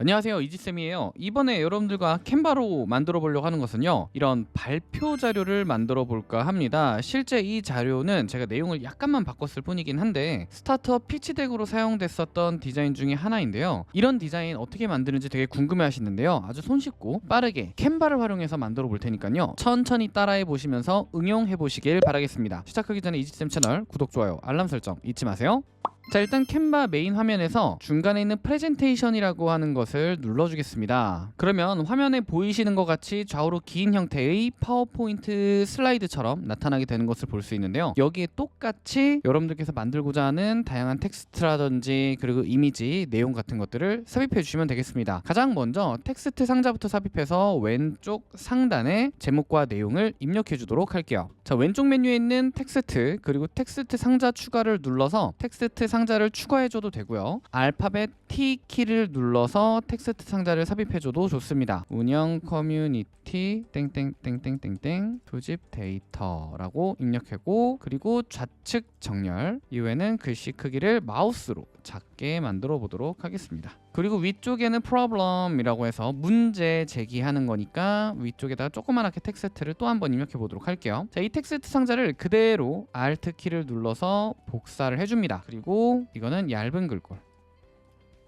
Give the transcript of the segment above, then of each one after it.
안녕하세요, 이지쌤이에요. 이번에 여러분들과 캔바로 만들어 보려고 하는 것은요, 이런 발표 자료를 만들어 볼까 합니다. 실제 이 자료는 제가 내용을 약간만 바꿨을 뿐이긴 한데 스타트업 피치덱으로 사용됐었던 디자인 중에 하나인데요, 이런 디자인 어떻게 만드는지 되게 궁금해 하시는데요, 아주 손쉽고 빠르게 캔바를 활용해서 만들어 볼 테니까요, 천천히 따라해 보시면서 응용해 보시길 바라겠습니다. 시작하기 전에 이지쌤 채널 구독, 좋아요, 알람 설정 잊지 마세요. 자, 일단 캔바 메인 화면에서 중간에 있는 프레젠테이션이라고 하는 것을 눌러주겠습니다. 그러면 화면에 보이시는 것 같이 좌우로 긴 형태의 파워포인트 슬라이드처럼 나타나게 되는 것을 볼 수 있는데요, 여기에 똑같이 여러분들께서 만들고자 하는 다양한 텍스트라든지 그리고 이미지, 내용 같은 것들을 삽입해 주시면 되겠습니다. 가장 먼저 텍스트 상자부터 삽입해서 왼쪽 상단에 제목과 내용을 입력해 주도록 할게요. 자, 왼쪽 메뉴에 있는 텍스트 그리고 텍스트 상자 추가를 눌러서 텍스트 상자를 추가해줘도 되고요, 알파벳 T 키를 눌러서 텍스트 상자를 삽입해줘도 좋습니다. 운영 커뮤니티 땡땡땡땡땡땡 수집 데이터라고 입력하고, 그리고 좌측 정렬 이후에는 글씨 크기를 마우스로 작게 만들어 보도록 하겠습니다. 그리고 위쪽에는 problem이라고 해서 문제 제기하는 거니까 위쪽에다가 조그맣게 텍스트를 또 한번 입력해 보도록 할게요. 자, 이 텍스트 상자를 그대로 Alt 키를 눌러서 복사를 해줍니다. 그리고 이거는 얇은 글꼴.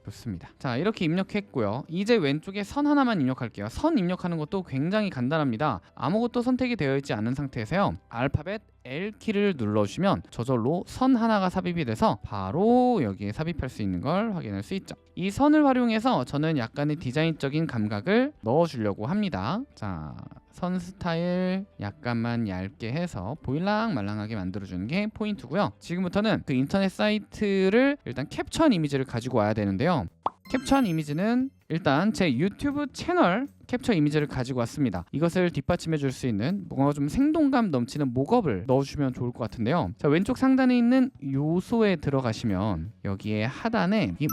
좋습니다. 자, 이렇게 입력했고요. 이제 왼쪽에 선 하나만 입력할게요. 선 입력하는 것도 굉장히 간단합니다. 아무것도 선택이 되어 있지 않은 상태에서요, 알파벳 L키를 눌러주시면 저절로 선 하나가 삽입이 돼서 바로 여기에 삽입할 수 있는 걸 확인할 수 있죠. 이 선을 활용해서 저는 약간의 디자인적인 감각을 넣어주려고 합니다. 자, 선 스타일 약간만 얇게 해서 보일랑 말랑하게 만들어주는 게 포인트고요. 지금부터는 그 인터넷 사이트를 일단 캡처한 이미지를 가지고 와야 되는데요, 캡처한 이미지는 일단 제 유튜브 채널 캡처 이미지를 가지고 왔습니다. 이것을 뒷받침해 줄 수 있는 뭔가 좀 생동감 넘치는 목업을 넣어주시면 좋을 것 같은데요, 자, 왼쪽 상단에 있는 요소에 들어가시면 여기에 하단에 이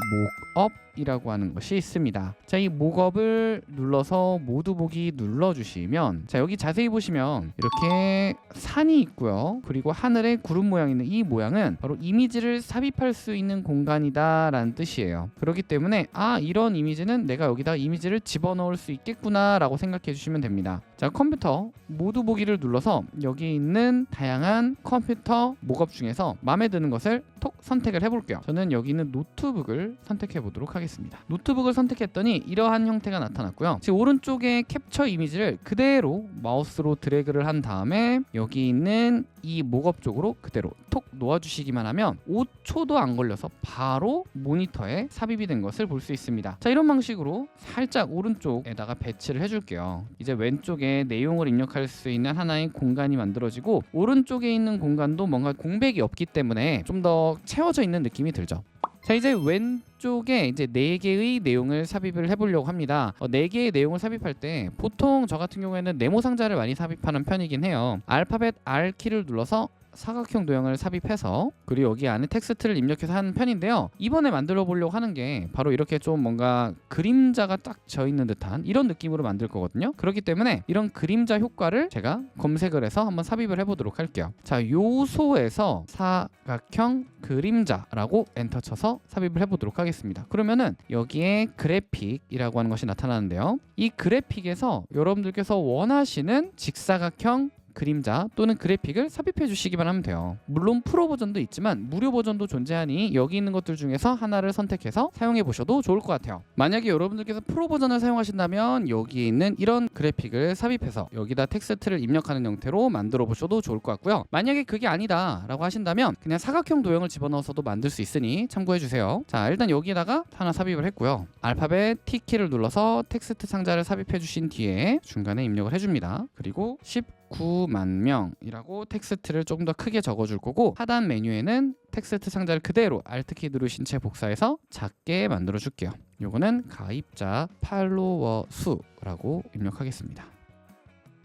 목업이라고 하는 것이 있습니다. 자, 이 목업을 눌러서 모두 보기 눌러주시면, 자, 여기 자세히 보시면 이렇게 산이 있고요, 그리고 하늘에 구름 모양 있는 이 모양은 바로 이미지를 삽입할 수 있는 공간이다 라는 뜻이에요. 그렇기 때문에 이런 이미지는 내가 여기다 이미지를 집어넣을 수 있겠구나 라고 생각해 주시면 됩니다. 자, 컴퓨터 모두 보기를 눌러서 여기 있는 다양한 컴퓨터 목업 중에서 마음에 드는 것을 톡 선택을 해볼게요. 저는 여기 있는 노트북을 선택해 보도록 하겠습니다. 노트북을 선택했더니 이러한 형태가 나타났고요. 지금 오른쪽에 캡처 이미지를 그대로 마우스로 드래그를 한 다음에 여기 있는 이 목업 쪽으로 그대로 톡 놓아주시기만 하면 5초도 안 걸려서 바로 모니터에 삽입이 된 것을 볼 수 있습니다. 자, 이런 방식으로 살짝 오른쪽에다가 배치를 해줄게요. 이제 왼쪽에 내용을 입력할 수 있는 하나의 공간이 만들어지고, 오른쪽에 있는 공간도 뭔가 공백이 없기 때문에 좀 더 채워져 있는 느낌이 들죠. 자, 이제 왼쪽에 이제 4개의 내용을 삽입을 해보려고 합니다. 4개의 내용을 삽입할 때 보통 저 같은 경우에는 네모 상자를 많이 삽입하는 편이긴 해요. 알파벳 R 키를 눌러서 사각형 도형을 삽입해서 그리고 여기 안에 텍스트를 입력해서 하는 편인데요, 이번에 만들어 보려고 하는 게 바로 이렇게 좀 뭔가 그림자가 딱 져 있는 듯한 이런 느낌으로 만들 거거든요. 그렇기 때문에 이런 그림자 효과를 제가 검색을 해서 한번 삽입을 해보도록 할게요. 자, 요소에서 사각형 그림자라고 엔터 쳐서 삽입을 해보도록 하겠습니다. 그러면은 여기에 그래픽이라고 하는 것이 나타나는데요, 이 그래픽에서 여러분들께서 원하시는 직사각형 그림자 또는 그래픽을 삽입해 주시기만 하면 돼요. 물론 프로 버전도 있지만 무료 버전도 존재하니 여기 있는 것들 중에서 하나를 선택해서 사용해 보셔도 좋을 것 같아요. 만약에 여러분들께서 프로 버전을 사용하신다면 여기에 있는 이런 그래픽을 삽입해서 여기다 텍스트를 입력하는 형태로 만들어 보셔도 좋을 것 같고요, 만약에 그게 아니다 라고 하신다면 그냥 사각형 도형을 집어넣어서도 만들 수 있으니 참고해 주세요. 자, 일단 여기다가 하나 삽입을 했고요, 알파벳 T키를 눌러서 텍스트 상자를 삽입해 주신 뒤에 중간에 입력을 해줍니다. 그리고 19만 명이라고 텍스트를 조금 더 크게 적어줄 거고, 하단 메뉴에는 텍스트 상자를 그대로 Alt키 누르신 채 복사해서 작게 만들어 줄게요. 요거는 가입자 팔로워 수라고 입력하겠습니다.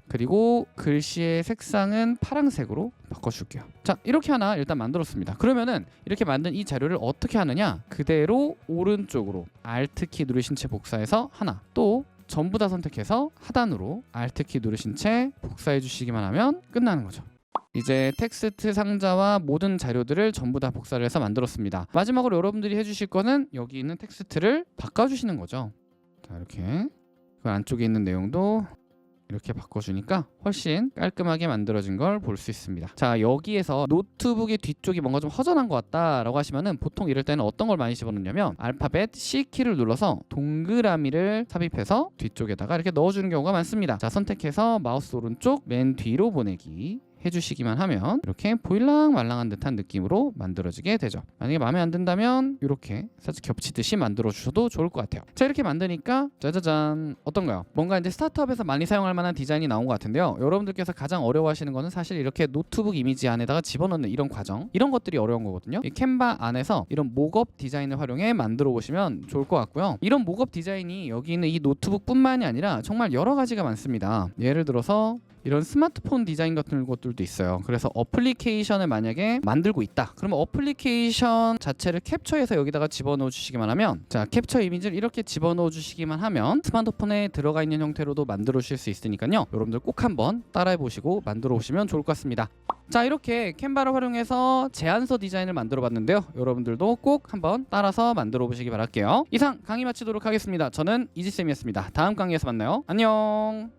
그리고 글씨의 색상은 파란색으로 바꿔줄게요. 자, 이렇게 하나 일단 만들었습니다. 그러면은 이렇게 만든 이 자료를 어떻게 하느냐, 그대로 오른쪽으로 Alt키 누르신 채 복사해서 하나, 또 전부 다 선택해서 하단으로 Alt키 누르신 채 복사해 주시기만 하면 끝나는 거죠. 이제 텍스트 상자와 모든 자료들을 전부 다 복사를 해서 만들었습니다. 마지막으로 여러분들이 해주실 거는 여기 있는 텍스트를 바꿔주시는 거죠. 자, 이렇게 그 안쪽에 있는 내용도 이렇게 바꿔주니까 훨씬 깔끔하게 만들어진 걸 볼 수 있습니다. 자, 여기에서 노트북의 뒤쪽이 뭔가 좀 허전한 것 같다라고 하시면은 보통 이럴 때는 어떤 걸 많이 집어넣냐면 알파벳 C키를 눌러서 동그라미를 삽입해서 뒤쪽에다가 이렇게 넣어주는 경우가 많습니다. 자, 선택해서 마우스 오른쪽 맨 뒤로 보내기 해주시기만 하면 이렇게 보일랑말랑한 듯한 느낌으로 만들어지게 되죠. 만약에 마음에 안 든다면 이렇게 살짝 겹치듯이 만들어 주셔도 좋을 것 같아요. 자, 이렇게 만드니까 짜자잔, 어떤가요? 뭔가 이제 스타트업에서 많이 사용할 만한 디자인이 나온 것 같은데요. 여러분들께서 가장 어려워하시는 거는 사실 이렇게 노트북 이미지 안에다가 집어넣는 이런 과정, 이런 것들이 어려운 거거든요. 이 캔바 안에서 이런 목업 디자인을 활용해 만들어 보시면 좋을 것 같고요. 이런 목업 디자인이 여기 있는 이 노트북뿐만이 아니라 정말 여러 가지가 많습니다. 예를 들어서 이런 스마트폰 디자인 같은 것들도 있어요. 그래서 어플리케이션을 만약에 만들고 있다, 그러면 어플리케이션 자체를 캡처해서 여기다가 집어넣어 주시기만 하면, 자, 캡처 이미지를 이렇게 집어넣어 주시기만 하면 스마트폰에 들어가 있는 형태로도 만들어 주실 수 있으니까요. 여러분들 꼭 한번 따라해 보시고 만들어 보시면 좋을 것 같습니다. 자, 이렇게 캔바를 활용해서 제안서 디자인을 만들어 봤는데요. 여러분들도 꼭 한번 따라서 만들어 보시기 바랄게요. 이상 강의 마치도록 하겠습니다. 저는 이지쌤이었습니다. 다음 강의에서 만나요. 안녕.